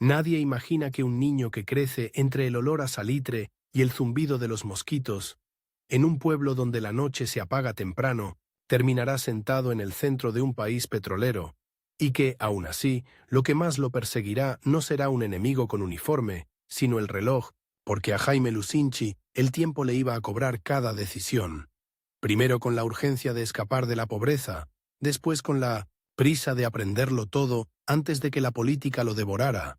Nadie imagina que un niño que crece entre el olor a salitre y el zumbido de los mosquitos, en un pueblo donde la noche se apaga temprano, terminará sentado en el centro de un país petrolero, y que, aún así, lo que más lo perseguirá no será un enemigo con uniforme, sino el reloj, porque a Jaime Lucinchi el tiempo le iba a cobrar cada decisión. Primero con la urgencia de escapar de la pobreza, después con la prisa de aprenderlo todo antes de que la política lo devorara,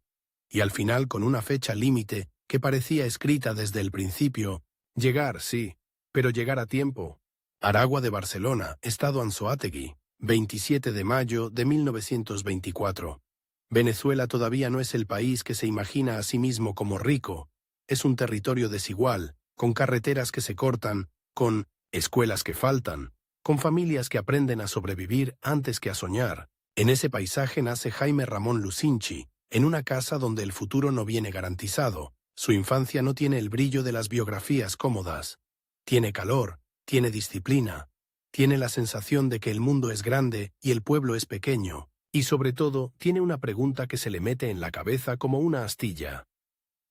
y al final con una fecha límite que parecía escrita desde el principio: llegar, sí, pero llegar a tiempo. Aragua de Barcelona, Estado Anzoátegui, 27 de mayo de 1924. Venezuela todavía no es el país que se imagina a sí mismo como rico. Es un territorio desigual, con carreteras que se cortan, con escuelas que faltan, con familias que aprenden a sobrevivir antes que a soñar. En ese paisaje nace Jaime Ramón Lucinchi, en una casa donde el futuro no viene garantizado. Su infancia no tiene el brillo de las biografías cómodas. Tiene calor, tiene disciplina, tiene la sensación de que el mundo es grande y el pueblo es pequeño, y sobre todo tiene una pregunta que se le mete en la cabeza como una astilla.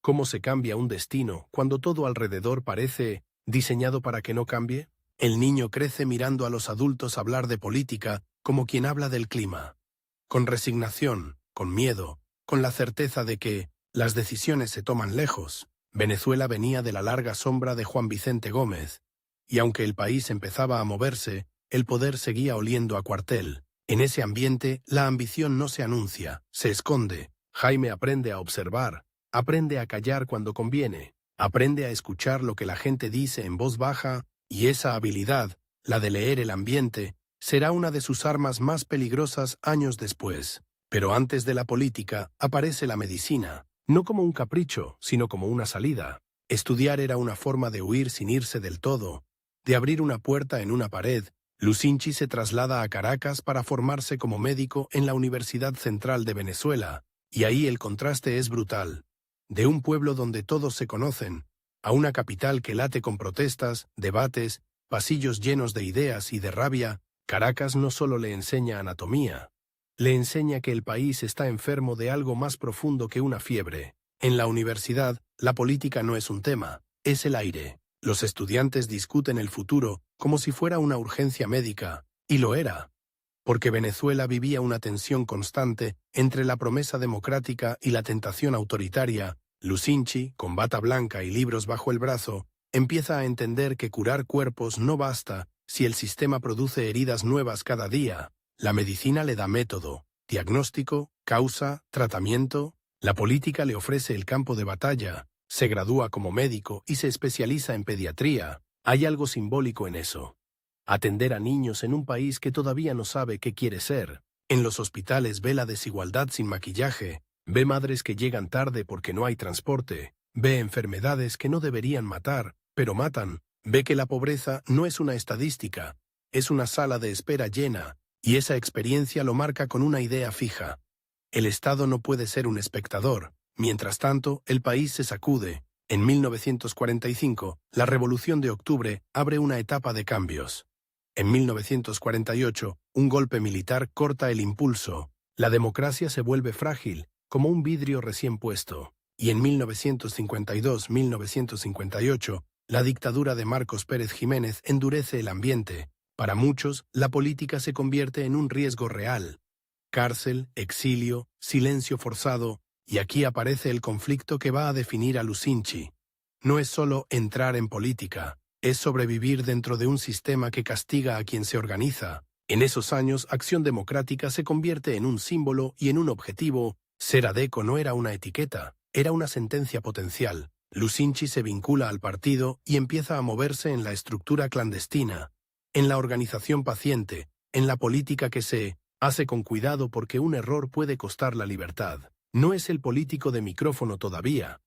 ¿Cómo se cambia un destino cuando todo alrededor parece diseñado para que no cambie? El niño crece mirando a los adultos hablar de política como quien habla del clima. Con resignación, con miedo, con la certeza de que las decisiones se toman lejos. Venezuela venía de la larga sombra de Juan Vicente Gómez, y aunque el país empezaba a moverse, el poder seguía oliendo a cuartel. En ese ambiente, la ambición no se anuncia, se esconde. Jaime aprende a observar, aprende a callar cuando conviene, aprende a escuchar lo que la gente dice en voz baja, y esa habilidad, la de leer el ambiente, será una de sus armas más peligrosas años después. Pero antes de la política aparece la medicina, no como un capricho, sino como una salida. Estudiar era una forma de huir sin irse del todo, de abrir una puerta en una pared. Lucinchi se traslada a Caracas para formarse como médico en la Universidad Central de Venezuela, y ahí el contraste es brutal. De un pueblo donde todos se conocen, a una capital que late con protestas, debates, pasillos llenos de ideas y de rabia. Caracas no solo le enseña anatomía, le enseña que el país está enfermo de algo más profundo que una fiebre. En la universidad, la política no es un tema, es el aire. Los estudiantes discuten el futuro como si fuera una urgencia médica, y lo era. Porque Venezuela vivía una tensión constante entre la promesa democrática y la tentación autoritaria. Lucinchi, con bata blanca y libros bajo el brazo, empieza a entender que curar cuerpos no basta si el sistema produce heridas nuevas cada día. La medicina le da método, diagnóstico, causa, tratamiento. La política le ofrece el campo de batalla. Se gradúa como médico y se especializa en pediatría. Hay algo simbólico en eso. Atender a niños en un país que todavía no sabe qué quiere ser. En los hospitales ve la desigualdad sin maquillaje, ve madres que llegan tarde porque no hay transporte, ve enfermedades que no deberían matar, pero matan, ve que la pobreza no es una estadística, es una sala de espera llena, y esa experiencia lo marca con una idea fija. El Estado no puede ser un espectador. Mientras tanto, el país se sacude. En 1945, la Revolución de Octubre abre una etapa de cambios. En 1948, un golpe militar corta el impulso. La democracia se vuelve frágil, como un vidrio recién puesto. Y en 1952-1958, la dictadura de Marcos Pérez Jiménez endurece el ambiente. Para muchos, la política se convierte en un riesgo real. Cárcel, exilio, silencio forzado, y aquí aparece el conflicto que va a definir a Lucinchi. No es solo entrar en política, es sobrevivir dentro de un sistema que castiga a quien se organiza. En esos años, Acción Democrática se convierte en un símbolo y en un objetivo. Ser ADECO no era una etiqueta, era una sentencia potencial. Lucinchi se vincula al partido y empieza a moverse en la estructura clandestina, en la organización paciente, en la política que se hace con cuidado porque un error puede costar la libertad. No es el político de micrófono todavía.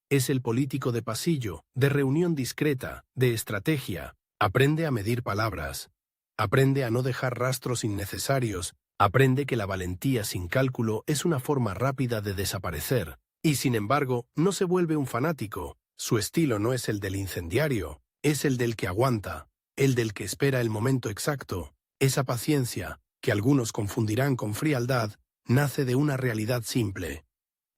Es el político de pasillo, de reunión discreta, de estrategia. Aprende a medir palabras. Aprende a no dejar rastros innecesarios. Aprende que la valentía sin cálculo es una forma rápida de desaparecer. Y sin embargo, no se vuelve un fanático. Su estilo no es el del incendiario, es el del que aguanta, el del que espera el momento exacto. Esa paciencia, que algunos confundirán con frialdad, nace de una realidad simple.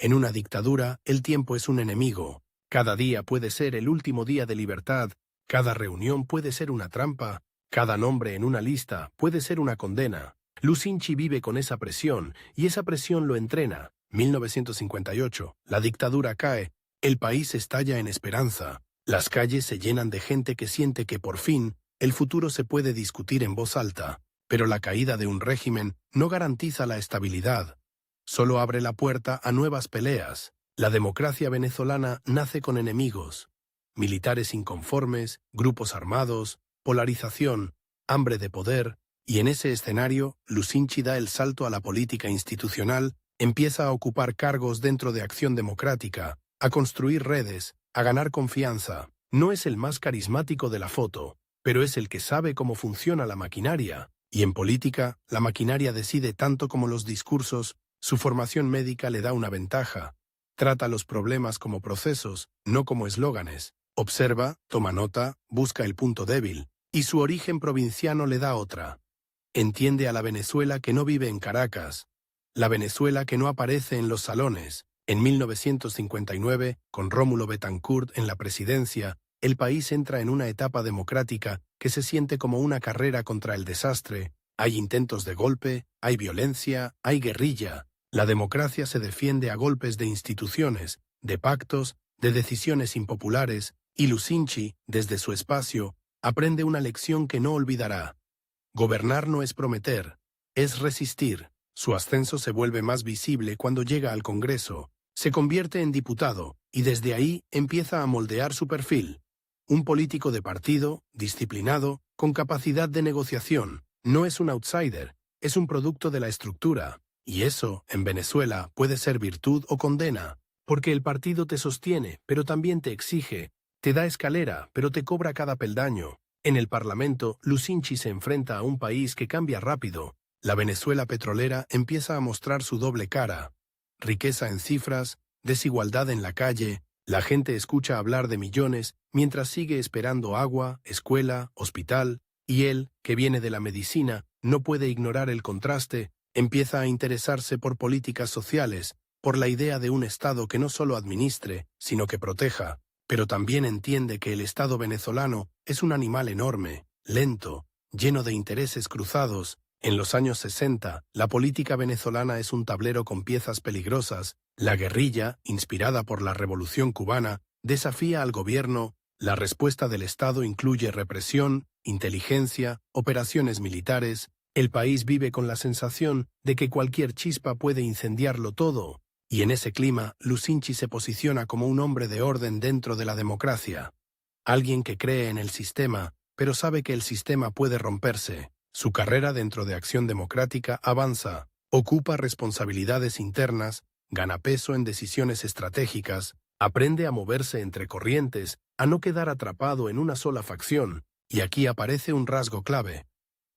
En una dictadura, el tiempo es un enemigo. Cada día puede ser el último día de libertad, cada reunión puede ser una trampa, cada nombre en una lista puede ser una condena. Lucinchi vive con esa presión, y esa presión lo entrena. 1958. La dictadura cae. El país estalla en esperanza. Las calles se llenan de gente que siente que por fin el futuro se puede discutir en voz alta. Pero la caída de un régimen no garantiza la estabilidad. Solo abre la puerta a nuevas peleas. La democracia venezolana nace con enemigos. Militares inconformes, grupos armados, polarización, hambre de poder, y en ese escenario, Lucinchi da el salto a la política institucional, empieza a ocupar cargos dentro de Acción Democrática, a construir redes, a ganar confianza. No es el más carismático de la foto, pero es el que sabe cómo funciona la maquinaria. Y en política, la maquinaria decide tanto como los discursos. Su formación médica le da una ventaja. Trata los problemas como procesos, no como eslóganes. Observa, toma nota, busca el punto débil. Y su origen provinciano le da otra. Entiende a la Venezuela que no vive en Caracas. La Venezuela que no aparece en los salones. En 1959, con Rómulo Betancourt en la presidencia, el país entra en una etapa democrática que se siente como una carrera contra el desastre. Hay intentos de golpe, hay violencia, hay guerrilla. La democracia se defiende a golpes de instituciones, de pactos, de decisiones impopulares, y Lucinchi, desde su espacio, aprende una lección que no olvidará. Gobernar no es prometer, es resistir. Su ascenso se vuelve más visible cuando llega al Congreso, se convierte en diputado, y desde ahí empieza a moldear su perfil. Un político de partido, disciplinado, con capacidad de negociación. No es un outsider, es un producto de la estructura. Y eso, en Venezuela, puede ser virtud o condena, porque el partido te sostiene, pero también te exige, te da escalera, pero te cobra cada peldaño. En el Parlamento, Lucinchi se enfrenta a un país que cambia rápido. La Venezuela petrolera empieza a mostrar su doble cara. Riqueza en cifras, desigualdad en la calle, la gente escucha hablar de millones mientras sigue esperando agua, escuela, hospital, y él, que viene de la medicina, no puede ignorar el contraste. Empieza a interesarse por políticas sociales, por la idea de un Estado que no solo administre, sino que proteja, pero también entiende que el Estado venezolano es un animal enorme, lento, lleno de intereses cruzados. En los años 60, la política venezolana es un tablero con piezas peligrosas. La guerrilla, inspirada por la Revolución cubana, desafía al gobierno. La respuesta del Estado incluye represión, inteligencia, operaciones militares. El país vive con la sensación de que cualquier chispa puede incendiarlo todo, y en ese clima, Lucinchi se posiciona como un hombre de orden dentro de la democracia. Alguien que cree en el sistema, pero sabe que el sistema puede romperse. Su carrera dentro de Acción Democrática avanza, ocupa responsabilidades internas, gana peso en decisiones estratégicas, aprende a moverse entre corrientes, a no quedar atrapado en una sola facción, y aquí aparece un rasgo clave.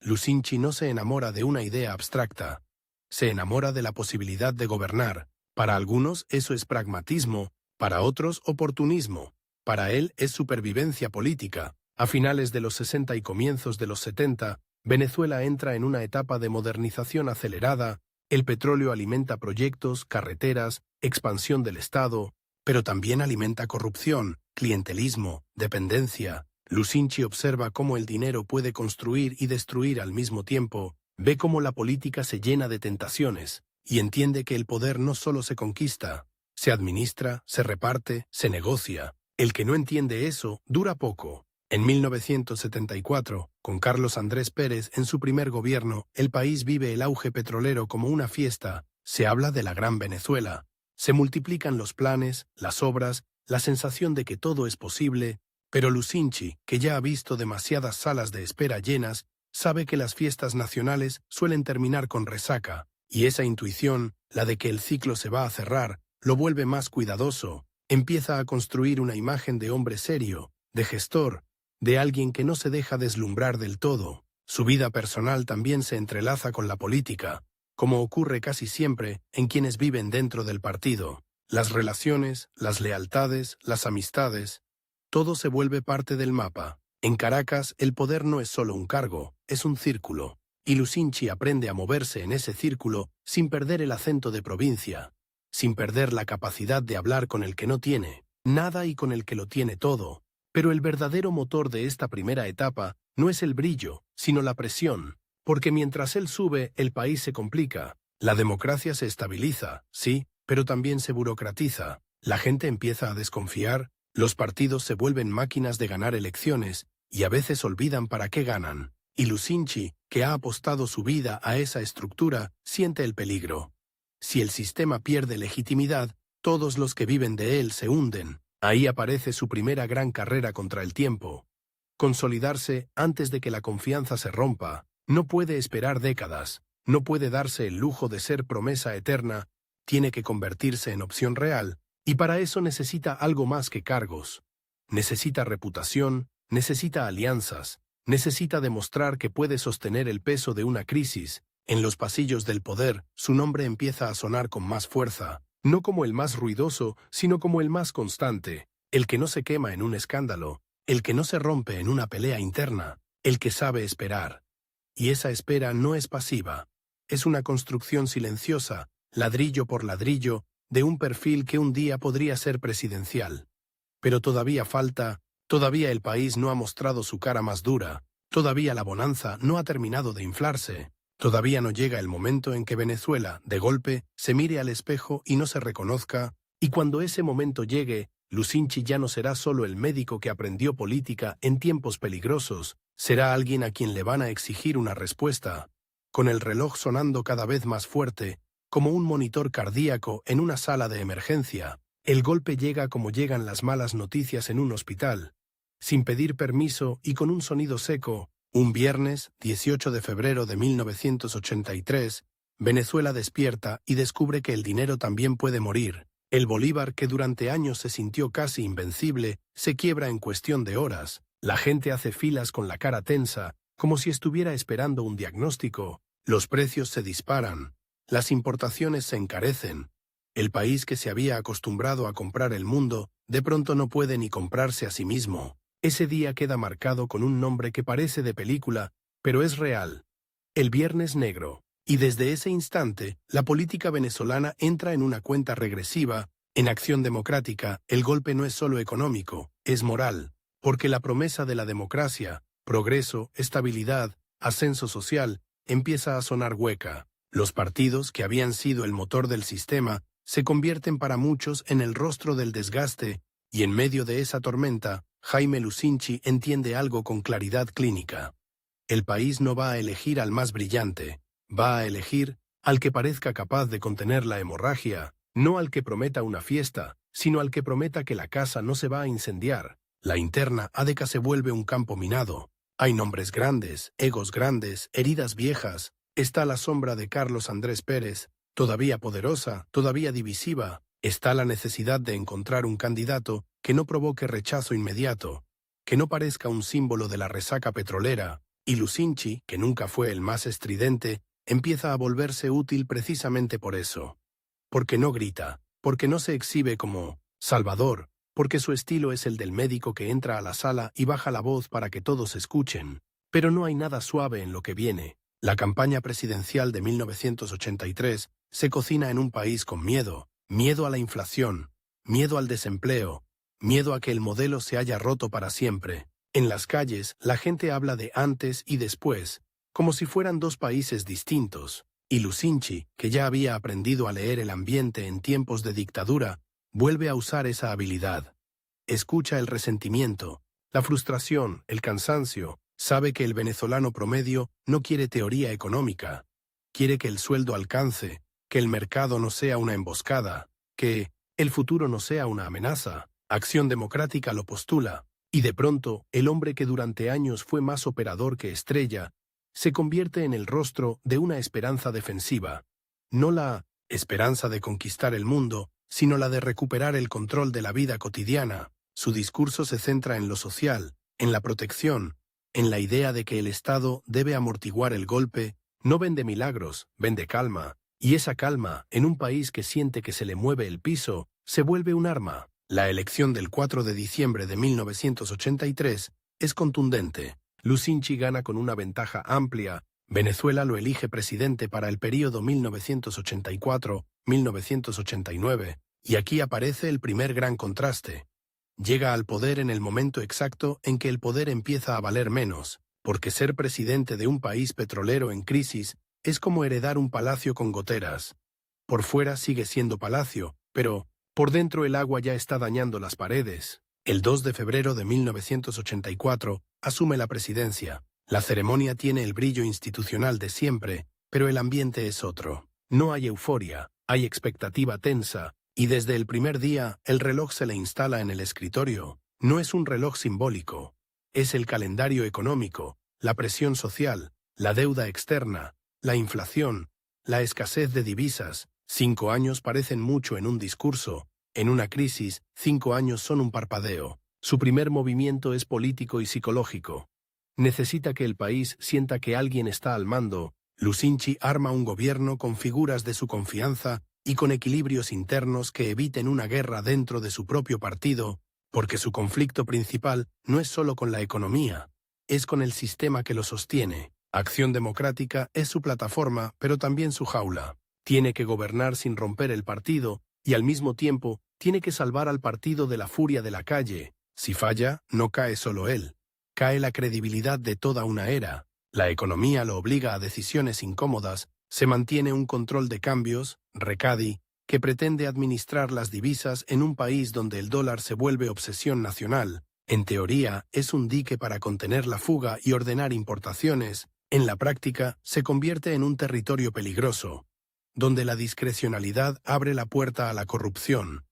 Lucinchi no se enamora de una idea abstracta, se enamora de la posibilidad de gobernar. Para algunos eso es pragmatismo, para otros oportunismo. Para él es supervivencia política. A finales de los 60 y comienzos de los 70, Venezuela entra en una etapa de modernización acelerada. El petróleo alimenta proyectos, carreteras, expansión del Estado, pero también alimenta corrupción, clientelismo, dependencia. Lucinchi observa cómo el dinero puede construir y destruir al mismo tiempo, ve cómo la política se llena de tentaciones, y entiende que el poder no solo se conquista, se administra, se reparte, se negocia. El que no entiende eso dura poco. En 1974, con Carlos Andrés Pérez en su primer gobierno, el país vive el auge petrolero como una fiesta. Se habla de la Gran Venezuela. Se multiplican los planes, las obras, la sensación de que todo es posible, pero Lucinchi, que ya ha visto demasiadas salas de espera llenas, sabe que las fiestas nacionales suelen terminar con resaca, y esa intuición, la de que el ciclo se va a cerrar, lo vuelve más cuidadoso. Empieza a construir una imagen de hombre serio, de gestor, de alguien que no se deja deslumbrar del todo. Su vida personal también se entrelaza con la política, como ocurre casi siempre en quienes viven dentro del partido. Las relaciones, las lealtades, las amistades, todo se vuelve parte del mapa. En Caracas, el poder no es solo un cargo, es un círculo, y Lucinchi aprende a moverse en ese círculo sin perder el acento de provincia. sin perder la capacidad de hablar con el que no tiene nada y con el que lo tiene todo. Pero el verdadero motor de esta primera etapa no es el brillo, sino la presión, porque mientras él sube, el país se complica. La democracia se estabiliza, sí, pero también se burocratiza. La gente empieza a desconfiar, los partidos se vuelven máquinas de ganar elecciones y a veces olvidan para qué ganan. Y Lucinchi, que ha apostado su vida a esa estructura, siente el peligro. Si el sistema pierde legitimidad, todos los que viven de él se hunden. Ahí aparece su primera gran carrera contra el tiempo. Consolidarse antes de que la confianza se rompa. No puede esperar décadas, no puede darse el lujo de ser promesa eterna, tiene que convertirse en opción real, y para eso necesita algo más que cargos. Necesita reputación, necesita alianzas, necesita demostrar que puede sostener el peso de una crisis. En los pasillos del poder, su nombre empieza a sonar con más fuerza, no como el más ruidoso, sino como el más constante, el que no se quema en un escándalo, el que no se rompe en una pelea interna, el que sabe esperar. Y esa espera no es pasiva, es una construcción silenciosa, ladrillo por ladrillo, de un perfil que un día podría ser presidencial. Pero todavía falta, todavía el país no ha mostrado su cara más dura, todavía la bonanza no ha terminado de inflarse. Todavía no llega el momento en que Venezuela, de golpe, se mire al espejo y no se reconozca, y cuando ese momento llegue, Lucinchi ya no será solo el médico que aprendió política en tiempos peligrosos, será alguien a quien le van a exigir una respuesta, con el reloj sonando cada vez más fuerte, como un monitor cardíaco en una sala de emergencia. El golpe llega como llegan las malas noticias en un hospital, sin pedir permiso y con un sonido seco. Un viernes, 18 de febrero de 1983, Venezuela despierta y descubre que el dinero también puede morir. El bolívar, que durante años se sintió casi invencible, se quiebra en cuestión de horas. La gente hace filas con la cara tensa, como si estuviera esperando un diagnóstico. Los precios se disparan. Las importaciones se encarecen. El país que se había acostumbrado a comprar el mundo, de pronto no puede ni comprarse a sí mismo. Ese día queda marcado con un nombre que parece de película, pero es real. El Viernes Negro. Y desde ese instante, la política venezolana entra en una cuenta regresiva. En Acción Democrática, el golpe no es solo económico, es moral, porque la promesa de la democracia, progreso, estabilidad, ascenso social, empieza a sonar hueca. Los partidos, que habían sido el motor del sistema, se convierten para muchos en el rostro del desgaste, y en medio de esa tormenta, Jaime Lucinchi entiende algo con claridad clínica. El país no va a elegir al más brillante, va a elegir al que parezca capaz de contener la hemorragia, no al que prometa una fiesta, sino al que prometa que la casa no se va a incendiar. La interna ADECA se vuelve un campo minado. Hay nombres grandes, egos grandes, heridas viejas. Está la sombra de Carlos Andrés Pérez, todavía poderosa, todavía divisiva. Está la necesidad de encontrar un candidato que no provoque rechazo inmediato, que no parezca un símbolo de la resaca petrolera, y Lucinchi, que nunca fue el más estridente, empieza a volverse útil precisamente por eso. Porque no grita, porque no se exhibe como Salvador, porque su estilo es el del médico que entra a la sala y baja la voz para que todos escuchen. Pero no hay nada suave en lo que viene. La campaña presidencial de 1983 se cocina en un país con miedo. Miedo a la inflación, miedo al desempleo, miedo a que el modelo se haya roto para siempre. En las calles, la gente habla de antes y después, como si fueran dos países distintos. Y Lucinchi, que ya había aprendido a leer el ambiente en tiempos de dictadura, vuelve a usar esa habilidad. Escucha el resentimiento, la frustración, el cansancio. Sabe que el venezolano promedio no quiere teoría económica. Quiere que el sueldo alcance, que el mercado no sea una emboscada, que el futuro no sea una amenaza. Acción Democrática lo postula, y de pronto, el hombre que durante años fue más operador que estrella, se convierte en el rostro de una esperanza defensiva. No la esperanza de conquistar el mundo, sino la de recuperar el control de la vida cotidiana. Su discurso se centra en lo social, en la protección, en la idea de que el Estado debe amortiguar el golpe. No vende milagros, vende calma. Y esa calma, en un país que siente que se le mueve el piso, se vuelve un arma. La elección del 4 de diciembre de 1983 es contundente. Lucinchi gana con una ventaja amplia, Venezuela lo elige presidente para el período 1984-1989, y aquí aparece el primer gran contraste. Llega al poder en el momento exacto en que el poder empieza a valer menos, porque ser presidente de un país petrolero en crisis es como heredar un palacio con goteras. Por fuera sigue siendo palacio, pero por dentro el agua ya está dañando las paredes. El 2 de febrero de 1984 asume la presidencia. La ceremonia tiene el brillo institucional de siempre, pero el ambiente es otro. No hay euforia, hay expectativa tensa, y desde el primer día el reloj se le instala en el escritorio. No es un reloj simbólico, es el calendario económico, la presión social, la deuda externa, la inflación, la escasez de divisas. 5 años parecen mucho en un discurso. En una crisis, 5 años son un parpadeo. Su primer movimiento es político y psicológico. Necesita que el país sienta que alguien está al mando. Lusinchi arma un gobierno con figuras de su confianza y con equilibrios internos que eviten una guerra dentro de su propio partido, porque su conflicto principal no es solo con la economía, es con el sistema que lo sostiene. Acción Democrática es su plataforma, pero también su jaula. Tiene que gobernar sin romper el partido y al mismo tiempo tiene que salvar al partido de la furia de la calle. Si falla, no cae solo él. Cae la credibilidad de toda una era. La economía lo obliga a decisiones incómodas. Se mantiene un control de cambios, Recadi, que pretende administrar las divisas en un país donde el dólar se vuelve obsesión nacional. En teoría, es un dique para contener la fuga y ordenar importaciones. En la práctica, se convierte en un territorio peligroso, donde la discrecionalidad abre la puerta a la corrupción,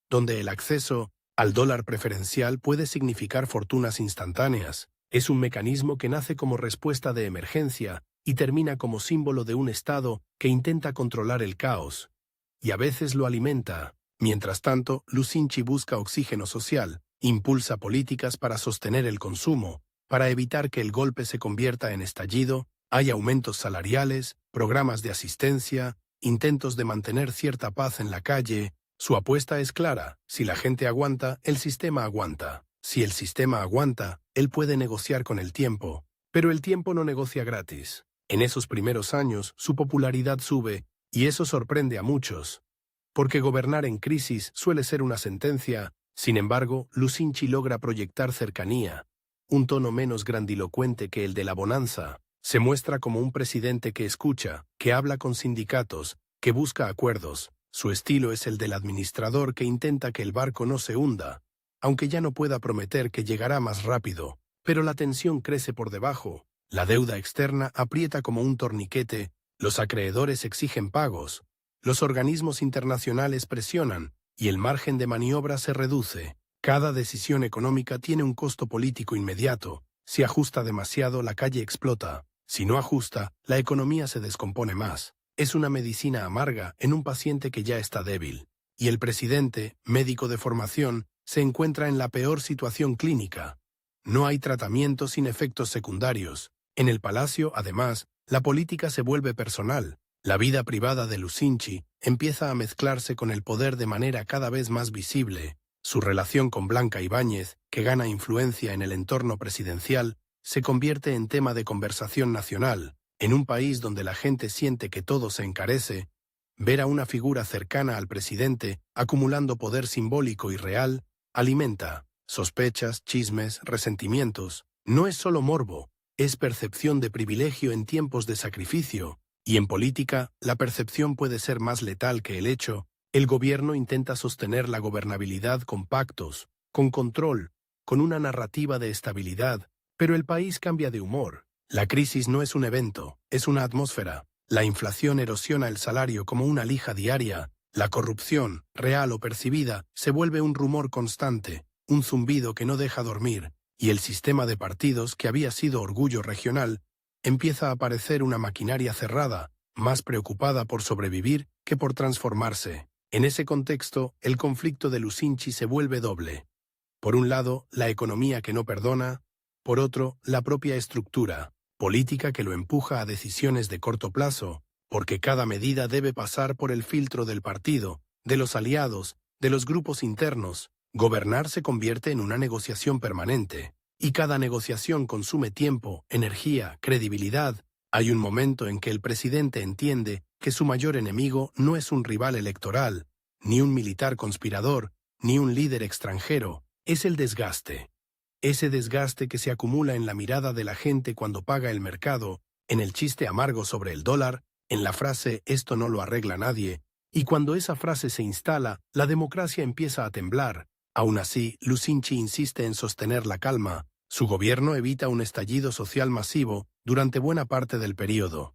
donde el acceso al dólar preferencial puede significar fortunas instantáneas. Es un mecanismo que nace como respuesta de emergencia y termina como símbolo de un Estado que intenta controlar el caos, y a veces lo alimenta. Mientras tanto, Lusinchi busca oxígeno social, impulsa políticas para sostener el consumo, para evitar que el golpe se convierta en estallido. Hay aumentos salariales, programas de asistencia, intentos de mantener cierta paz en la calle. Su apuesta es clara: si la gente aguanta, el sistema aguanta. Si el sistema aguanta, él puede negociar con el tiempo, pero el tiempo no negocia gratis. En esos primeros años, su popularidad sube, y eso sorprende a muchos, porque gobernar en crisis suele ser una sentencia. Sin embargo, Lusinchi logra proyectar cercanía, un tono menos grandilocuente que el de la bonanza. Se muestra como un presidente que escucha, que habla con sindicatos, que busca acuerdos. Su estilo es el del administrador que intenta que el barco no se hunda, aunque ya no pueda prometer que llegará más rápido. Pero la tensión crece por debajo. La deuda externa aprieta como un torniquete, los acreedores exigen pagos, los organismos internacionales presionan, y el margen de maniobra se reduce. Cada decisión económica tiene un costo político inmediato. Si ajusta demasiado, la calle explota. Si no ajusta, la economía se descompone más. Es una medicina amarga en un paciente que ya está débil. Y el presidente, médico de formación, se encuentra en la peor situación clínica. No hay tratamiento sin efectos secundarios. En el palacio, además, la política se vuelve personal. La vida privada de Lusinchi empieza a mezclarse con el poder de manera cada vez más visible. Su relación con Blanca Ibáñez, que gana influencia en el entorno presidencial, se convierte en tema de conversación nacional. En un país donde la gente siente que todo se encarece, ver a una figura cercana al presidente acumulando poder simbólico y real alimenta sospechas, chismes, resentimientos. No es solo morbo, es percepción de privilegio en tiempos de sacrificio. Y en política, la percepción puede ser más letal que el hecho. El gobierno intenta sostener la gobernabilidad con pactos, con control, con una narrativa de estabilidad, pero el país cambia de humor. La crisis no es un evento, es una atmósfera. La inflación erosiona el salario como una lija diaria. La corrupción, real o percibida, se vuelve un rumor constante, un zumbido que no deja dormir, y el sistema de partidos, que había sido orgullo regional, empieza a parecer una maquinaria cerrada, más preocupada por sobrevivir que por transformarse. En ese contexto, el conflicto de Lusinchi se vuelve doble. Por un lado, la economía que no perdona; por otro, la propia estructura política que lo empuja a decisiones de corto plazo, porque cada medida debe pasar por el filtro del partido, de los aliados, de los grupos internos. Gobernar se convierte en una negociación permanente, y cada negociación consume tiempo, energía, credibilidad. Hay un momento en que el presidente entiende que su mayor enemigo no es un rival electoral, ni un militar conspirador, ni un líder extranjero, es el desgaste. Ese desgaste que se acumula en la mirada de la gente cuando paga el mercado, en el chiste amargo sobre el dólar, en la frase «esto no lo arregla nadie», y cuando esa frase se instala, la democracia empieza a temblar. Aún así, Lucinchi insiste en sostener la calma. Su gobierno evita un estallido social masivo durante buena parte del período.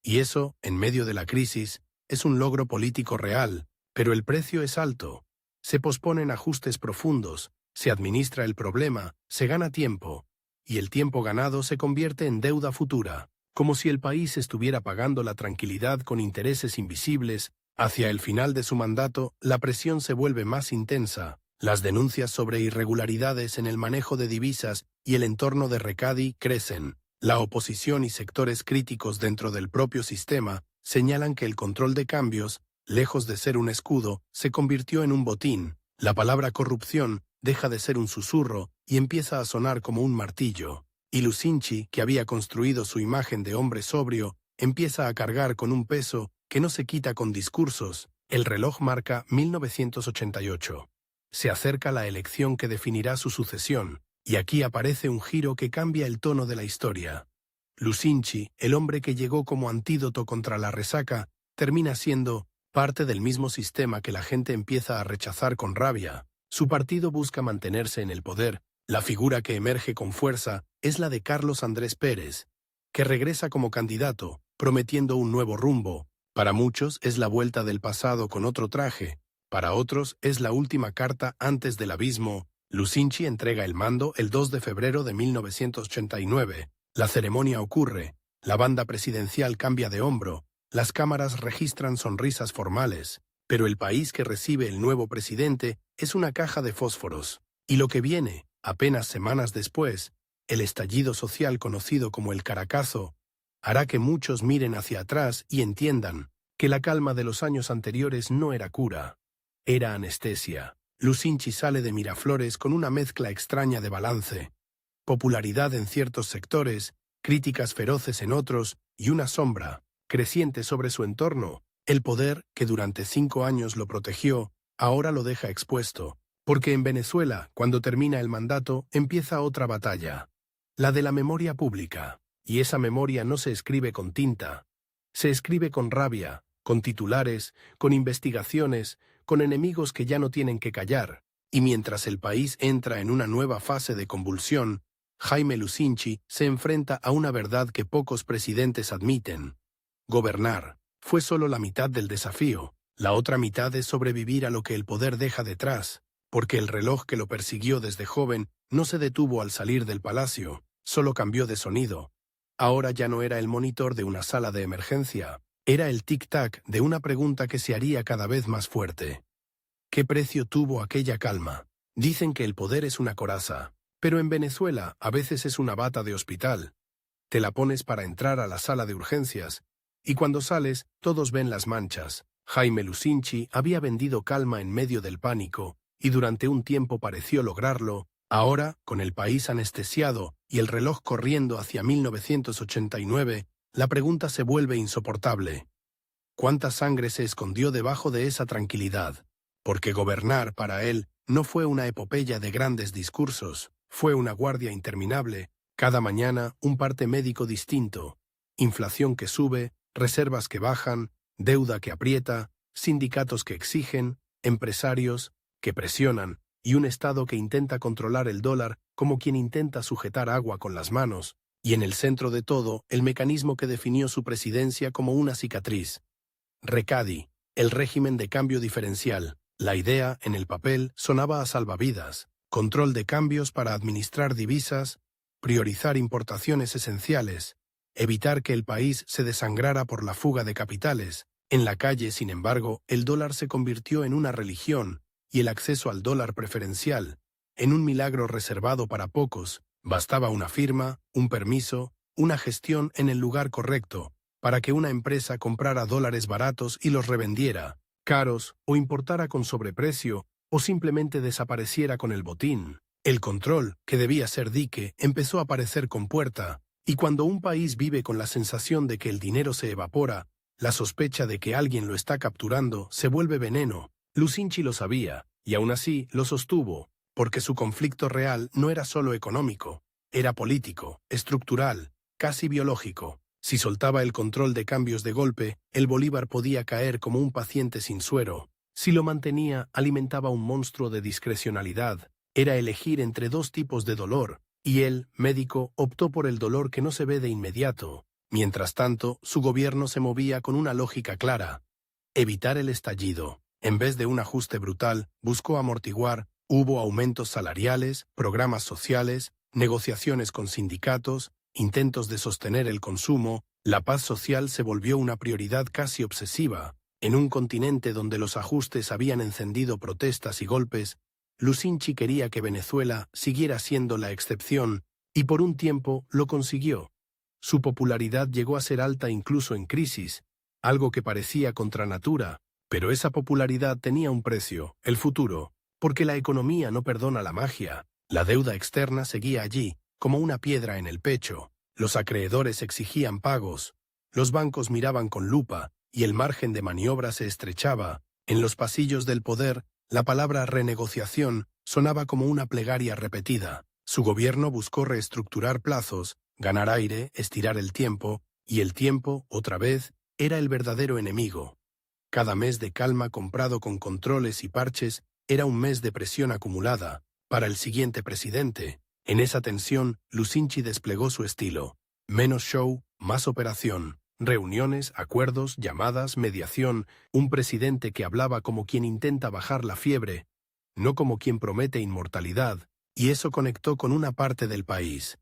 Y eso, en medio de la crisis, es un logro político real, pero el precio es alto. Se posponen ajustes profundos, se administra el problema, se gana tiempo, y el tiempo ganado se convierte en deuda futura, como si el país estuviera pagando la tranquilidad con intereses invisibles. Hacia el final de su mandato, la presión se vuelve más intensa. Las denuncias sobre irregularidades en el manejo de divisas y el entorno de Recadi crecen. La oposición y sectores críticos dentro del propio sistema señalan que el control de cambios, lejos de ser un escudo, se convirtió en un botín. La palabra corrupción deja de ser un susurro y empieza a sonar como un martillo. Y Lucinchi, que había construido su imagen de hombre sobrio, empieza a cargar con un peso que no se quita con discursos. El reloj marca 1988. Se acerca la elección que definirá su sucesión, y aquí aparece un giro que cambia el tono de la historia. Lucinchi, el hombre que llegó como antídoto contra la resaca, termina siendo parte del mismo sistema que la gente empieza a rechazar con rabia. Su partido busca mantenerse en el poder. La figura que emerge con fuerza es la de Carlos Andrés Pérez, que regresa como candidato, prometiendo un nuevo rumbo. Para muchos es la vuelta del pasado con otro traje, para otros es la última carta antes del abismo. Lucinchi entrega el mando el 2 de febrero de 1989. La ceremonia ocurre, la banda presidencial cambia de hombro, las cámaras registran sonrisas formales, pero el país que recibe el nuevo presidente es una caja de fósforos. Y lo que viene, apenas semanas después, el estallido social conocido como el Caracazo, hará que muchos miren hacia atrás y entiendan que la calma de los años anteriores no era cura, era anestesia. Lucinchi sale de Miraflores con una mezcla extraña de balance, popularidad en ciertos sectores, críticas feroces en otros y una sombra creciente sobre su entorno. El poder, que durante 5 años lo protegió, ahora lo deja expuesto, porque en Venezuela, cuando termina el mandato, empieza otra batalla, la de la memoria pública. Y esa memoria no se escribe con tinta, se escribe con rabia, con titulares, con investigaciones, con enemigos que ya no tienen que callar. Y mientras el país entra en una nueva fase de convulsión, Jaime Lucinchi se enfrenta a una verdad que pocos presidentes admiten. Gobernar fue solo la mitad del desafío, la otra mitad es sobrevivir a lo que el poder deja detrás, porque el reloj que lo persiguió desde joven no se detuvo al salir del palacio, solo cambió de sonido. Ahora ya no era el monitor de una sala de emergencia, era el tic-tac de una pregunta que se haría cada vez más fuerte. ¿Qué precio tuvo aquella calma? Dicen que el poder es una coraza, pero en Venezuela a veces es una bata de hospital. Te la pones para entrar a la sala de urgencias, y cuando sales, todos ven las manchas. Jaime Lucinchi había vendido calma en medio del pánico, y durante un tiempo pareció lograrlo. Ahora, con el país anestesiado y el reloj corriendo hacia 1989, la pregunta se vuelve insoportable. ¿Cuánta sangre se escondió debajo de esa tranquilidad? Porque gobernar, para él, no fue una epopeya de grandes discursos, fue una guardia interminable, cada mañana un parte médico distinto, inflación que sube, reservas que bajan, deuda que aprieta, sindicatos que exigen, empresarios que presionan, y un Estado que intenta controlar el dólar como quien intenta sujetar agua con las manos, y en el centro de todo, el mecanismo que definió su presidencia como una cicatriz. Recadi, el régimen de cambio diferencial. La idea, en el papel, sonaba a salvavidas, control de cambios para administrar divisas, priorizar importaciones esenciales, evitar que el país se desangrara por la fuga de capitales. En la calle, sin embargo, el dólar se convirtió en una religión, y el acceso al dólar preferencial, en un milagro reservado para pocos. Bastaba una firma, un permiso, una gestión en el lugar correcto, para que una empresa comprara dólares baratos y los revendiera, caros, o importara con sobreprecio, o simplemente desapareciera con el botín. El control, que debía ser dique, empezó a parecer compuerta. Y cuando un país vive con la sensación de que el dinero se evapora, la sospecha de que alguien lo está capturando se vuelve veneno. Lucinchi lo sabía, y aún así lo sostuvo, porque su conflicto real no era solo económico, era político, estructural, casi biológico. Si soltaba el control de cambios de golpe, el bolívar podía caer como un paciente sin suero. Si lo mantenía, alimentaba un monstruo de discrecionalidad. Era elegir entre dos tipos de dolor, y él, médico, optó por el dolor que no se ve de inmediato. Mientras tanto, su gobierno se movía con una lógica clara: evitar el estallido. En vez de un ajuste brutal, buscó amortiguar. Hubo aumentos salariales, programas sociales, negociaciones con sindicatos, intentos de sostener el consumo. La paz social se volvió una prioridad casi obsesiva. En un continente donde los ajustes habían encendido protestas y golpes, Lucinchi quería que Venezuela siguiera siendo la excepción, y por un tiempo lo consiguió. Su popularidad llegó a ser alta incluso en crisis, algo que parecía contra natura, pero esa popularidad tenía un precio, el futuro, porque la economía no perdona la magia. La deuda externa seguía allí, como una piedra en el pecho. Los acreedores exigían pagos, los bancos miraban con lupa, y el margen de maniobra se estrechaba. En los pasillos del poder, la palabra renegociación sonaba como una plegaria repetida. Su gobierno buscó reestructurar plazos, ganar aire, estirar el tiempo, y el tiempo, otra vez, era el verdadero enemigo. Cada mes de calma comprado con controles y parches era un mes de presión acumulada para el siguiente presidente. En esa tensión, Lucinchi desplegó su estilo. Menos show, más operación. Reuniones, acuerdos, llamadas, mediación. Un presidente que hablaba como quien intenta bajar la fiebre, no como quien promete inmortalidad, y eso conectó con una parte del país.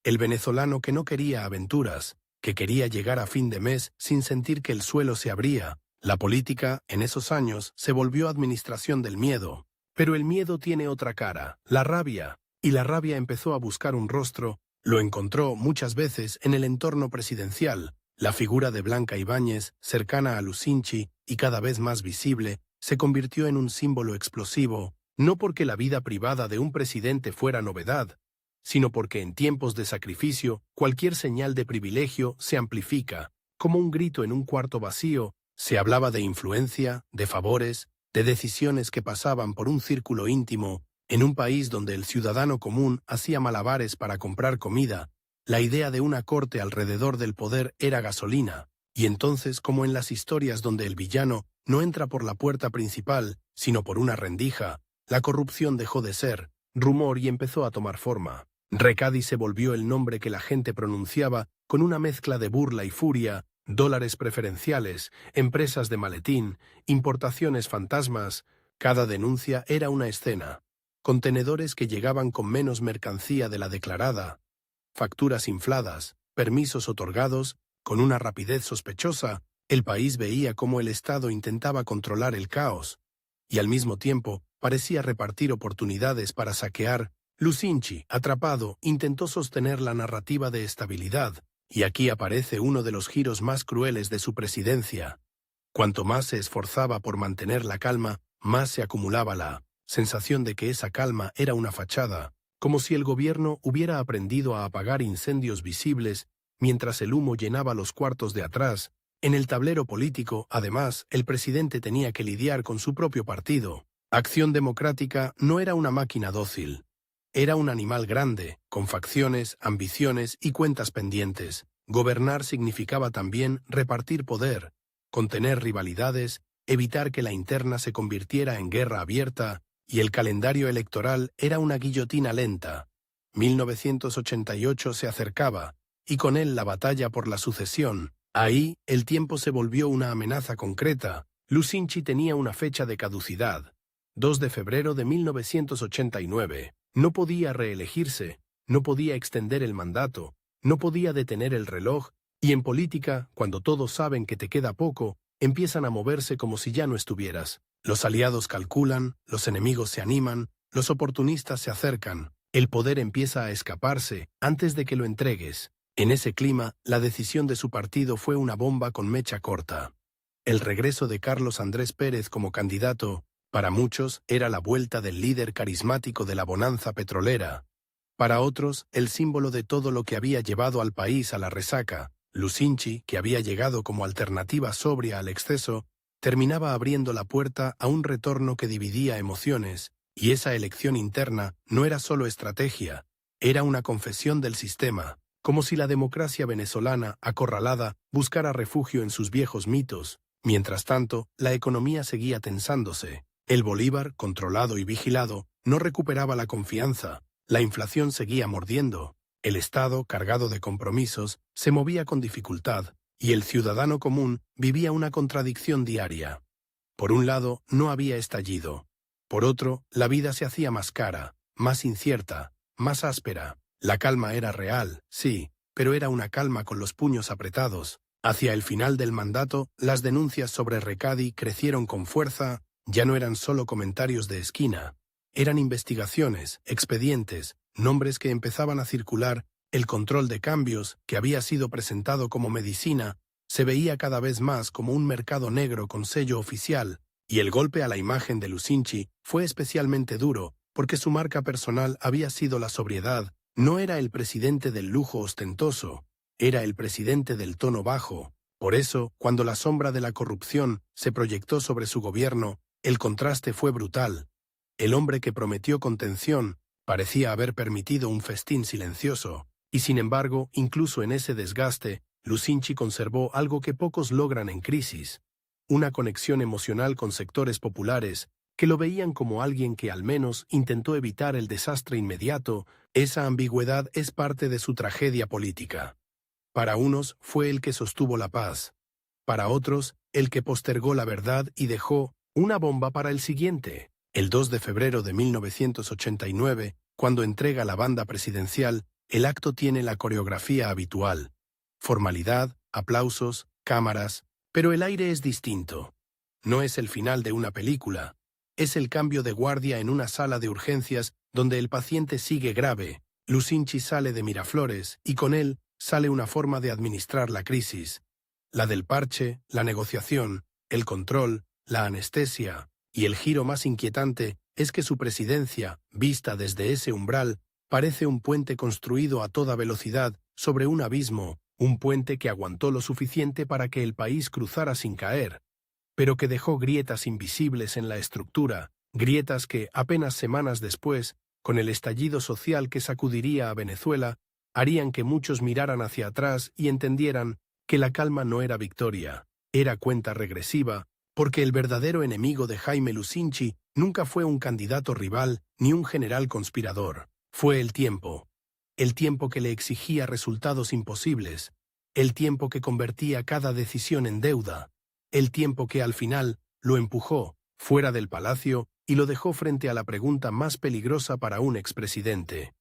El venezolano que no quería aventuras, que quería llegar a fin de mes sin sentir que el suelo se abría. La política, en esos años, se volvió administración del miedo. Pero el miedo tiene otra cara, la rabia, y la rabia empezó a buscar un rostro. Lo encontró muchas veces en el entorno presidencial. La figura de Blanca Ibáñez, cercana a Lucinchi y cada vez más visible, se convirtió en un símbolo explosivo, no porque la vida privada de un presidente fuera novedad, sino porque en tiempos de sacrificio cualquier señal de privilegio se amplifica, como un grito en un cuarto vacío. Se hablaba de influencia, de favores, de decisiones que pasaban por un círculo íntimo. En un país donde el ciudadano común hacía malabares para comprar comida, la idea de una corte alrededor del poder era gasolina. Y entonces, como en las historias donde el villano no entra por la puerta principal, sino por una rendija, la corrupción dejó de ser rumor y empezó a tomar forma. Recadi se volvió el nombre que la gente pronunciaba con una mezcla de burla y furia. Dólares preferenciales, empresas de maletín, importaciones fantasmas. Cada denuncia era una escena. Contenedores que llegaban con menos mercancía de la declarada, facturas infladas, permisos otorgados con una rapidez sospechosa. El país veía cómo el Estado intentaba controlar el caos y al mismo tiempo parecía repartir oportunidades para saquear. Lucinchi, atrapado, intentó sostener la narrativa de estabilidad, y aquí aparece uno de los giros más crueles de su presidencia. Cuanto más se esforzaba por mantener la calma, más se acumulaba la sensación de que esa calma era una fachada, como si el gobierno hubiera aprendido a apagar incendios visibles mientras el humo llenaba los cuartos de atrás. En el tablero político, además, el presidente tenía que lidiar con su propio partido. Acción Democrática no era una máquina dócil. Era un animal grande, con facciones, ambiciones y cuentas pendientes. Gobernar significaba también repartir poder, contener rivalidades, evitar que la interna se convirtiera en guerra abierta, y el calendario electoral era una guillotina lenta. 1988 se acercaba, y con él la batalla por la sucesión. Ahí, el tiempo se volvió una amenaza concreta. Lucinchi tenía una fecha de caducidad: 2 de febrero de 1989. No podía reelegirse, no podía extender el mandato, no podía detener el reloj, y en política, cuando todos saben que te queda poco, empiezan a moverse como si ya no estuvieras. Los aliados calculan, los enemigos se animan, los oportunistas se acercan. El poder empieza a escaparse antes de que lo entregues. En ese clima, la decisión de su partido fue una bomba con mecha corta. El regreso de Carlos Andrés Pérez como candidato, para muchos, era la vuelta del líder carismático de la bonanza petrolera. Para otros, el símbolo de todo lo que había llevado al país a la resaca. Lucinchi, que había llegado como alternativa sobria al exceso, terminaba abriendo la puerta a un retorno que dividía emociones, y esa elección interna no era solo estrategia, era una confesión del sistema, como si la democracia venezolana, acorralada, buscara refugio en sus viejos mitos. Mientras tanto, la economía seguía tensándose. El bolívar, controlado y vigilado, no recuperaba la confianza. La inflación seguía mordiendo. El Estado, cargado de compromisos, se movía con dificultad, y el ciudadano común vivía una contradicción diaria. Por un lado, no había estallido. Por otro, la vida se hacía más cara, más incierta, más áspera. La calma era real, sí, pero era una calma con los puños apretados. Hacia el final del mandato, las denuncias sobre Recadi crecieron con fuerza. Ya no eran solo comentarios de esquina. Eran investigaciones, expedientes, nombres que empezaban a circular. El control de cambios, que había sido presentado como medicina, se veía cada vez más como un mercado negro con sello oficial, y el golpe a la imagen de Lucinchi fue especialmente duro, porque su marca personal había sido la sobriedad. No era el presidente del lujo ostentoso, era el presidente del tono bajo. Por eso, cuando la sombra de la corrupción se proyectó sobre su gobierno, el contraste fue brutal. El hombre que prometió contención parecía haber permitido un festín silencioso, y sin embargo, incluso en ese desgaste, Lucinchi conservó algo que pocos logran en crisis: una conexión emocional con sectores populares que lo veían como alguien que al menos intentó evitar el desastre inmediato. Esa ambigüedad es parte de su tragedia política. Para unos fue el que sostuvo la paz, para otros el que postergó la verdad y dejó una bomba para el siguiente. El 2 de febrero de 1989, cuando entrega la banda presidencial, el acto tiene la coreografía habitual: formalidad, aplausos, cámaras, pero el aire es distinto. No es el final de una película, es el cambio de guardia en una sala de urgencias donde el paciente sigue grave. Lucinchi sale de Miraflores y con él sale una forma de administrar la crisis: la del parche, la negociación, el control, la anestesia. Y el giro más inquietante es que su presidencia, vista desde ese umbral, parece un puente construido a toda velocidad sobre un abismo, un puente que aguantó lo suficiente para que el país cruzara sin caer, pero que dejó grietas invisibles en la estructura, grietas que, apenas semanas después, con el estallido social que sacudiría a Venezuela, harían que muchos miraran hacia atrás y entendieran que la calma no era victoria, era cuenta regresiva, porque el verdadero enemigo de Jaime Lucinchi nunca fue un candidato rival ni un general conspirador. Fue el tiempo que le exigía resultados imposibles, el tiempo que convertía cada decisión en deuda, el tiempo que al final lo empujó fuera del palacio y lo dejó frente a la pregunta más peligrosa para un expresidente.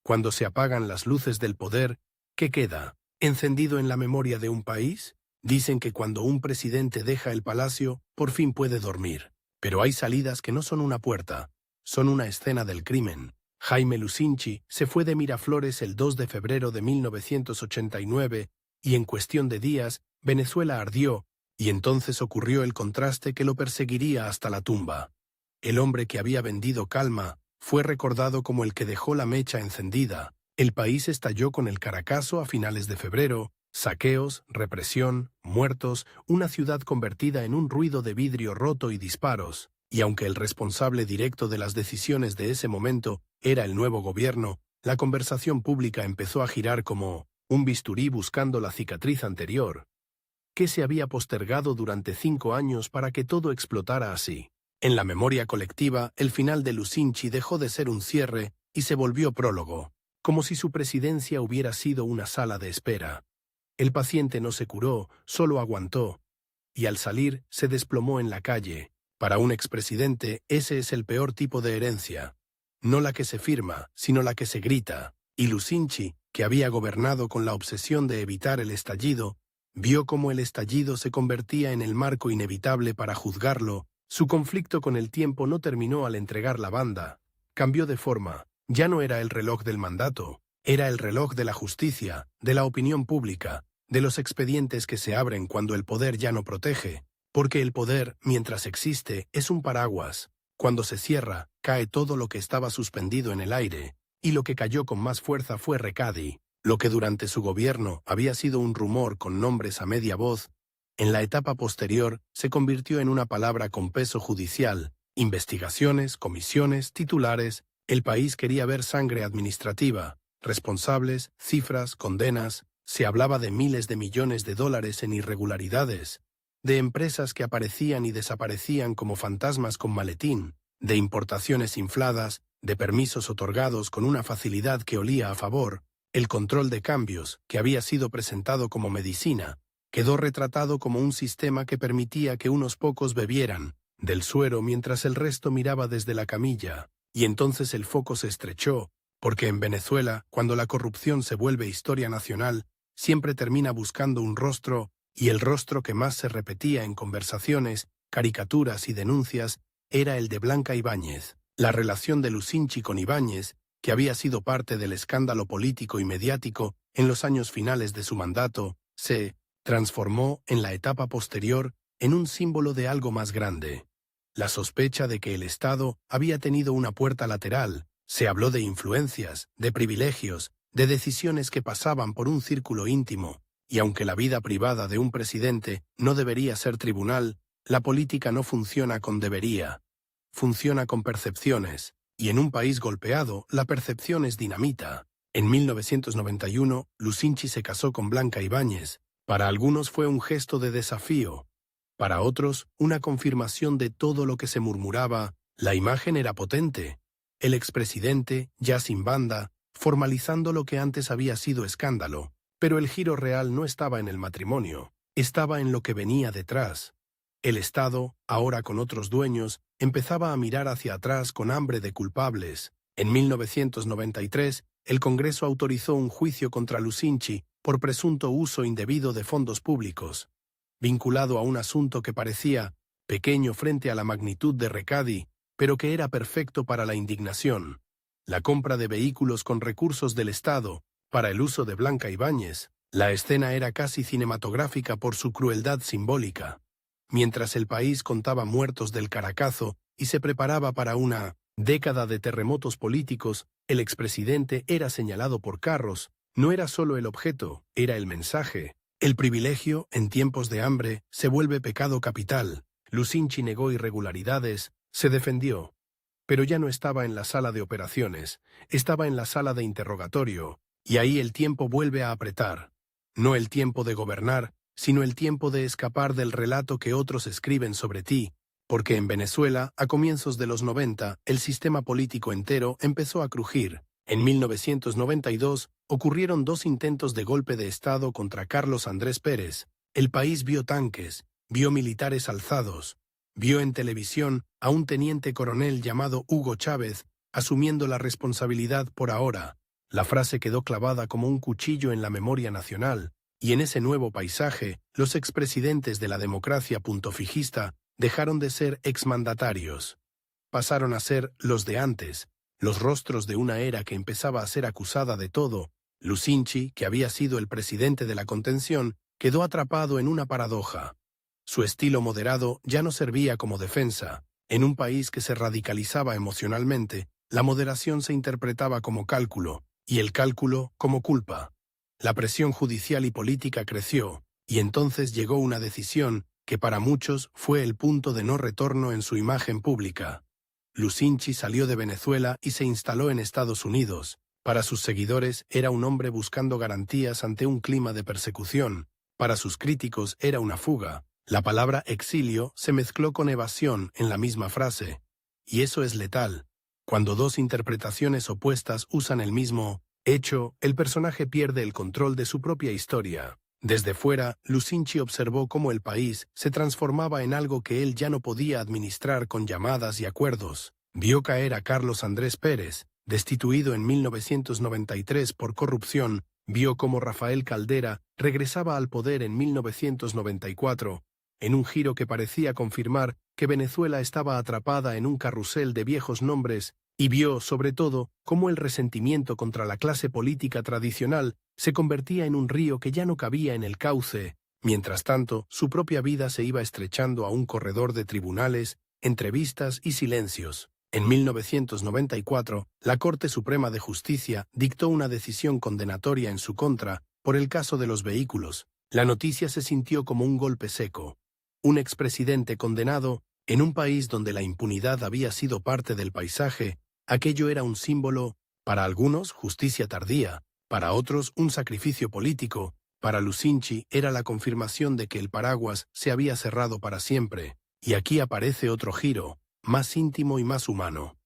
Cuando se apagan las luces del poder, ¿qué queda encendido en la memoria de un país? Dicen que cuando un presidente deja el palacio, por fin puede dormir. Pero hay salidas que no son una puerta, son una escena del crimen. Jaime Lucinchi se fue de Miraflores el 2 de febrero de 1989 y en cuestión de días Venezuela ardió, y entonces ocurrió el contraste que lo perseguiría hasta la tumba. El hombre que había vendido calma fue recordado como el que dejó la mecha encendida. El país estalló con el Caracazo a finales de febrero: saqueos, represión, muertos, una ciudad convertida en un ruido de vidrio roto y disparos. Y aunque el responsable directo de las decisiones de ese momento era el nuevo gobierno, la conversación pública empezó a girar como un bisturí buscando la cicatriz anterior. ¿Qué se había postergado durante 5 años para que todo explotara así? En la memoria colectiva, el final de Lucinchi dejó de ser un cierre y se volvió prólogo, como si su presidencia hubiera sido una sala de espera. El paciente no se curó, solo aguantó, y al salir se desplomó en la calle. Para un expresidente, ese es el peor tipo de herencia. No la que se firma, sino la que se grita. Y Lucinchi, que había gobernado con la obsesión de evitar el estallido, vio cómo el estallido se convertía en el marco inevitable para juzgarlo. Su conflicto con el tiempo no terminó al entregar la banda. Cambió de forma. Ya no era el reloj del mandato, era el reloj de la justicia, de la opinión pública, de los expedientes que se abren cuando el poder ya no protege. Porque el poder, mientras existe, es un paraguas. Cuando se cierra, cae todo lo que estaba suspendido en el aire. y lo que cayó con más fuerza fue Recadi. Lo que durante su gobierno había sido un rumor con nombres a media voz, en la etapa posterior se convirtió en una palabra con peso judicial, investigaciones, comisiones, titulares. El país quería ver sangre administrativa, responsables, cifras, condenas. Se hablaba de miles de millones de dólares en irregularidades, de empresas que aparecían y desaparecían como fantasmas con maletín, de importaciones infladas, de permisos otorgados con una facilidad que olía a favor. El control de cambios, que había sido presentado como medicina, quedó retratado como un sistema que permitía que unos pocos bebieran del suero mientras el resto miraba desde la camilla, y entonces el foco se estrechó, porque en Venezuela, cuando la corrupción se vuelve historia nacional, siempre termina buscando un rostro, y el rostro que más se repetía en conversaciones, caricaturas y denuncias era el de Blanca Ibáñez. La relación de Lucinchi con Ibáñez, que había sido parte del escándalo político y mediático en los años finales de su mandato, se transformó en la etapa posterior en un símbolo de algo más grande. La sospecha de que el Estado había tenido una puerta lateral. Se habló de influencias, de privilegios, de decisiones que pasaban por un círculo íntimo, y aunque la vida privada de un presidente no debería ser tribunal, la política no funciona con debería. Funciona con percepciones. Y en un país golpeado, la percepción es dinamita. En 1991, Lucinchi se casó con Blanca Ibáñez. Para algunos fue un gesto de desafío. Para otros, una confirmación de todo lo que se murmuraba. La imagen era potente. El expresidente, ya sin banda, formalizando lo que antes había sido escándalo. Pero el giro real no estaba en el matrimonio, estaba en lo que venía detrás. El Estado, ahora con otros dueños, empezaba a mirar hacia atrás con hambre de culpables. En 1993, el Congreso autorizó un juicio contra Lucinchi por presunto uso indebido de fondos públicos, vinculado a un asunto que parecía pequeño frente a la magnitud de Recadi, pero que era perfecto para la indignación. La compra de vehículos con recursos del Estado, para el uso de Blanca Ibáñez. La escena era casi cinematográfica por su crueldad simbólica. Mientras el país contaba muertos del Caracazo y se preparaba para una década de terremotos políticos, el expresidente era señalado por carros. No era solo el objeto, era el mensaje. El privilegio, en tiempos de hambre, se vuelve pecado capital. Lucinchi negó irregularidades, se defendió. Pero ya no estaba en la sala de operaciones, estaba en la sala de interrogatorio, y ahí el tiempo vuelve a apretar. No el tiempo de gobernar, sino el tiempo de escapar del relato que otros escriben sobre ti, porque en Venezuela, a comienzos de los 90, el sistema político entero empezó a crujir. En 1992, ocurrieron 2 intentos de golpe de Estado contra Carlos Andrés Pérez. El país vio tanques, vio militares alzados, vio en televisión a un teniente coronel llamado Hugo Chávez asumiendo la responsabilidad por ahora. La frase quedó clavada como un cuchillo en la memoria nacional, y en ese nuevo paisaje, los expresidentes de la democracia puntofijista dejaron de ser exmandatarios. Pasaron a ser los de antes, los rostros de una era que empezaba a ser acusada de todo. Lucinchi, que había sido el presidente de la contención, quedó atrapado en una paradoja. Su estilo moderado ya no servía como defensa. En un país que se radicalizaba emocionalmente, la moderación se interpretaba como cálculo, y el cálculo como culpa. La presión judicial y política creció, y entonces llegó una decisión que para muchos fue el punto de no retorno en su imagen pública. Lucinchi salió de Venezuela y se instaló en Estados Unidos. Para sus seguidores era un hombre buscando garantías ante un clima de persecución. Para sus críticos era una fuga. La palabra exilio se mezcló con evasión en la misma frase. Y eso es letal. Cuando 2 interpretaciones opuestas usan el mismo hecho, el personaje pierde el control de su propia historia. Desde fuera, Lucinchi observó cómo el país se transformaba en algo que él ya no podía administrar con llamadas y acuerdos. Vio caer a Carlos Andrés Pérez, destituido en 1993 por corrupción. Vio cómo Rafael Caldera regresaba al poder en 1994, en un giro que parecía confirmar que Venezuela estaba atrapada en un carrusel de viejos nombres, y vio, sobre todo, cómo el resentimiento contra la clase política tradicional se convertía en un río que ya no cabía en el cauce. Mientras tanto, su propia vida se iba estrechando a un corredor de tribunales, entrevistas y silencios. En 1994, la Corte Suprema de Justicia dictó una decisión condenatoria en su contra por el caso de los vehículos. La noticia se sintió como un golpe seco. Un expresidente condenado, en un país donde la impunidad había sido parte del paisaje, aquello era un símbolo, para algunos justicia tardía, para otros un sacrificio político, para Lucinchi era la confirmación de que el paraguas se había cerrado para siempre. Y aquí aparece otro giro, más íntimo y más humano.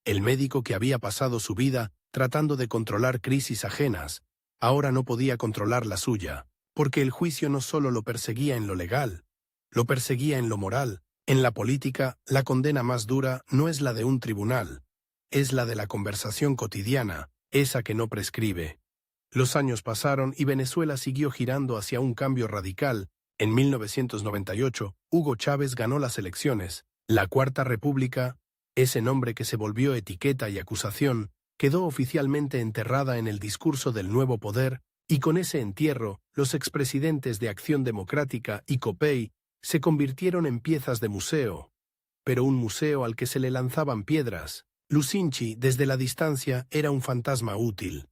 El médico que había pasado su vida tratando de controlar crisis ajenas, ahora no podía controlar la suya, porque el juicio no solo lo perseguía en lo legal, lo perseguía en lo moral. En la política, la condena más dura no es la de un tribunal, es la de la conversación cotidiana, esa que no prescribe. Los años pasaron y Venezuela siguió girando hacia un cambio radical. En 1998, Hugo Chávez ganó las elecciones. La Cuarta República, ese nombre que se volvió etiqueta y acusación, quedó oficialmente enterrada en el discurso del nuevo poder, y con ese entierro, los expresidentes de Acción Democrática y COPEI se convirtieron en piezas de museo, pero un museo al que se le lanzaban piedras. Lucinchi, desde la distancia, era un fantasma útil.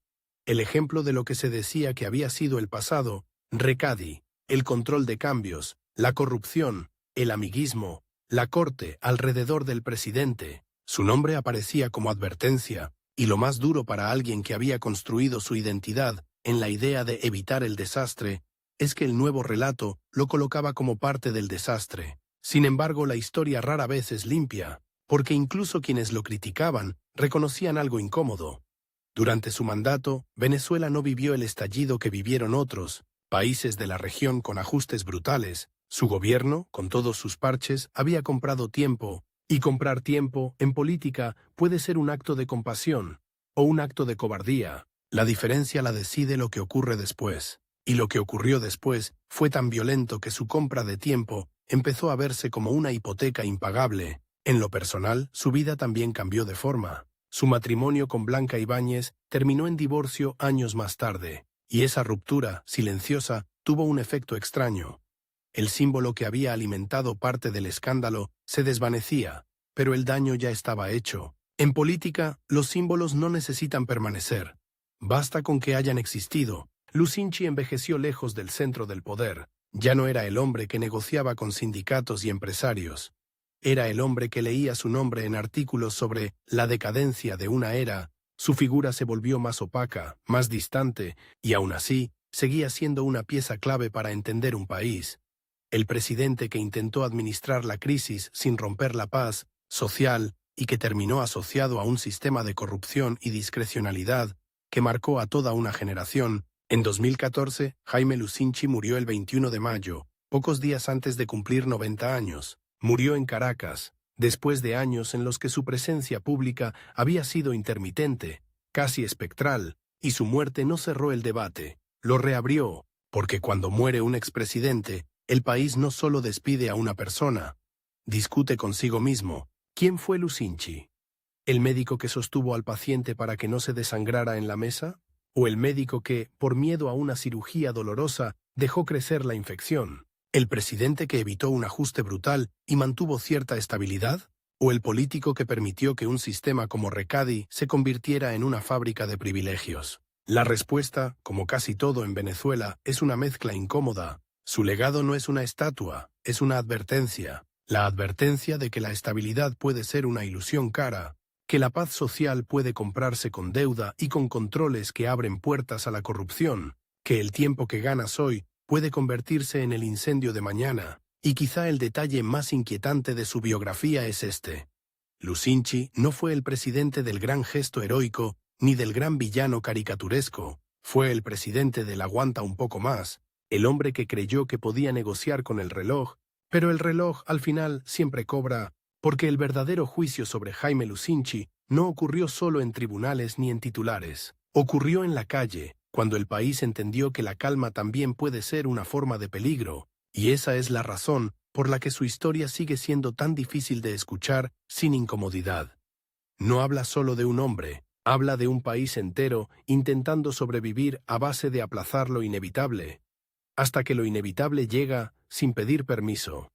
El ejemplo de lo que se decía que había sido el pasado, Recadi, el control de cambios, la corrupción, el amiguismo, la corte alrededor del presidente. Su nombre aparecía como advertencia, y lo más duro para alguien que había construido su identidad en la idea de evitar el desastre, es que el nuevo relato lo colocaba como parte del desastre. Sin embargo, la historia rara vez es limpia, porque incluso quienes lo criticaban reconocían algo incómodo. Durante su mandato, Venezuela no vivió el estallido que vivieron otros países de la región con ajustes brutales. Su gobierno, con todos sus parches, había comprado tiempo, y comprar tiempo, en política, puede ser un acto de compasión o un acto de cobardía. La diferencia la decide lo que ocurre después. Y lo que ocurrió después fue tan violento que su compra de tiempo empezó a verse como una hipoteca impagable. En lo personal, su vida también cambió de forma. Su matrimonio con Blanca Ibáñez terminó en divorcio años más tarde, y esa ruptura, silenciosa, tuvo un efecto extraño. El símbolo que había alimentado parte del escándalo se desvanecía, pero el daño ya estaba hecho. En política, los símbolos no necesitan permanecer. Basta con que hayan existido. Lucinchi envejeció lejos del centro del poder. Ya no era el hombre que negociaba con sindicatos y empresarios. Era el hombre que leía su nombre en artículos sobre la decadencia de una era. Su figura se volvió más opaca, más distante, y aún así, seguía siendo una pieza clave para entender un país. El presidente que intentó administrar la crisis sin romper la paz social y que terminó asociado a un sistema de corrupción y discrecionalidad que marcó a toda una generación. En 2014, Jaime Lucinchi murió el 21 de mayo, pocos días antes de cumplir 90 años. Murió en Caracas, después de años en los que su presencia pública había sido intermitente, casi espectral, y su muerte no cerró el debate, lo reabrió, porque cuando muere un expresidente, el país no solo despide a una persona, discute consigo mismo. ¿Quién fue Lucinchi? ¿El médico que sostuvo al paciente para que no se desangrara en la mesa? ¿O el médico que, por miedo a una cirugía dolorosa, dejó crecer la infección? ¿El presidente que evitó un ajuste brutal y mantuvo cierta estabilidad? ¿O el político que permitió que un sistema como Recadi se convirtiera en una fábrica de privilegios? La respuesta, como casi todo en Venezuela, es una mezcla incómoda. Su legado no es una estatua, es una advertencia. La advertencia de que la estabilidad puede ser una ilusión cara, que la paz social puede comprarse con deuda y con controles que abren puertas a la corrupción, que el tiempo que ganas hoy puede convertirse en el incendio de mañana, y quizá el detalle más inquietante de su biografía es este. Lucinchi no fue el presidente del gran gesto heroico, ni del gran villano caricaturesco, fue el presidente del aguanta un poco más, el hombre que creyó que podía negociar con el reloj, pero el reloj al final siempre cobra, porque el verdadero juicio sobre Jaime Lucinchi no ocurrió solo en tribunales ni en titulares, ocurrió en la calle, cuando el país entendió que la calma también puede ser una forma de peligro, y esa es la razón por la que su historia sigue siendo tan difícil de escuchar sin incomodidad. No habla solo de un hombre, habla de un país entero intentando sobrevivir a base de aplazar lo inevitable, hasta que lo inevitable llega sin pedir permiso.